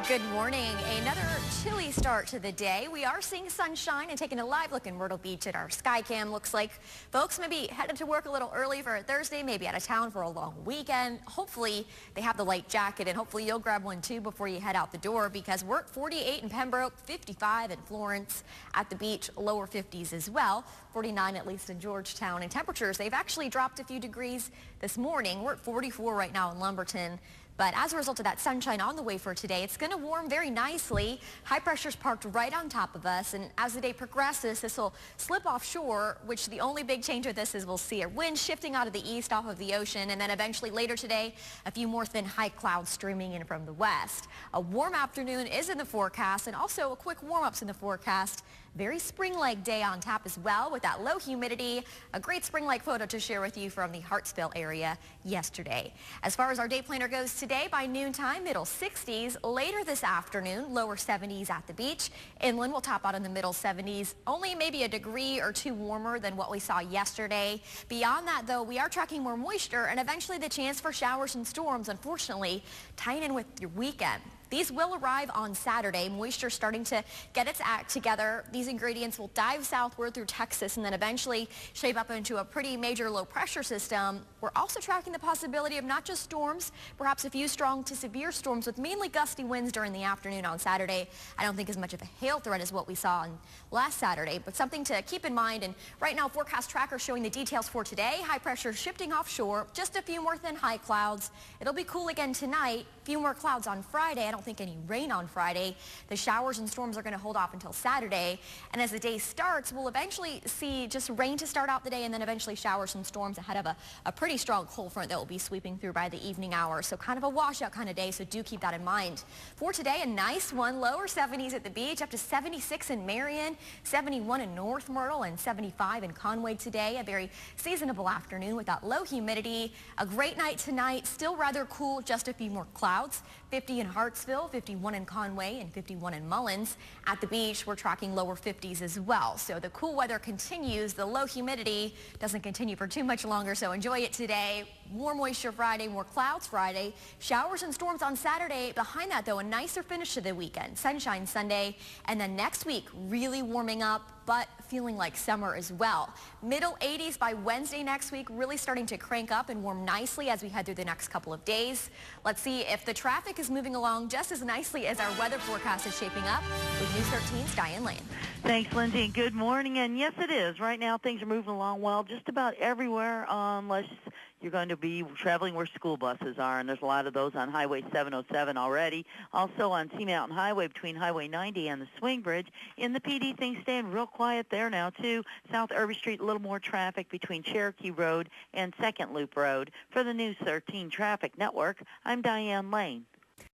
Good morning. Another chilly start to the day. We are seeing sunshine and taking a live look in Myrtle Beach at our Skycam. Looks like folks may be headed to work a little early for a Thursday, maybe out of town for a long weekend. Hopefully they have the light jacket, and hopefully you'll grab one too before you head out the door, because we're at 48 in Pembroke, 55 in Florence, at the beach, lower 50s as well, 49 at least in Georgetown. And temperatures, they've actually dropped a few degrees this morning. We're at 44 right now in Lumberton. But as a result of that sunshine on the way for today, it's going to warm very nicely. High pressure's parked right on top of us, and as the day progresses, this will slip offshore, which the only big change with this is we'll see a wind shifting out of the east off of the ocean, and then eventually later today, a few more thin high clouds streaming in from the west. A warm afternoon is in the forecast, and also a quick warm-up's in the forecast. Very spring-like day on tap as well with that low humidity. A great spring-like photo to share with you from the Hartsville area yesterday. As far as our day planner goes today, by noontime, middle 60s. Later this afternoon, lower 70s at the beach. Inland will top out in the middle 70s. Only maybe a degree or two warmer than what we saw yesterday. Beyond that, though, we are tracking more moisture and eventually the chance for showers and storms, unfortunately, tying in with your weekend. These will arrive on Saturday. Moisture starting to get its act together. These ingredients will dive southward through Texas and then eventually shape up into a pretty major low pressure system. We're also tracking the possibility of not just storms, perhaps a few strong to severe storms with mainly gusty winds during the afternoon on Saturday. I don't think as much of a hail threat as what we saw on last Saturday, but something to keep in mind. And right now, forecast tracker showing the details for today. High pressure shifting offshore, just a few more thin high clouds. It'll be cool again tonight. Few more clouds on Friday. I don't think any rain on Friday. The showers and storms are going to hold off until Saturday. And as the day starts, we'll eventually see just rain to start out the day and then eventually showers and storms ahead of a pretty strong cold front that will be sweeping through by the evening hours. So kind of a washout kind of day, so do keep that in mind. For today, a nice one. Lower 70s at the beach, up to 76 in Marion, 71 in North Myrtle, and 75 in Conway today. A very seasonable afternoon with that low humidity. A great night tonight. Still rather cool, just a few more clouds. 50 in Hartsville, 51 in Conway, and 51 in Mullins. At the beach, we're tracking lower 50s as well. So the cool weather continues. The low humidity doesn't continue for too much longer, so enjoy it today. More moisture Friday, more clouds Friday. Showers and storms on Saturday. Behind that, though, a nicer finish to the weekend. Sunshine Sunday, and then next week, really warming up, but feeling like summer as well. Middle 80s by Wednesday next week, really starting to crank up and warm nicely as we head through the next couple of days. Let's see if the traffic is moving along just as nicely as our weather forecast is shaping up. With News 13's Diane Lane. Thanks, Lindsay. Good morning. And yes, it is. Right now, things are moving along well just about everywhere, unless you're going to be traveling where school buses are, and there's a lot of those on Highway 707 already. Also on Sea Mountain Highway between Highway 90 and the Swing Bridge. In the PD, things staying real quiet there now, too. South Irby Street, a little more traffic between Cherokee Road and Second Loop Road. For the News 13 Traffic Network, I'm Diane Lane.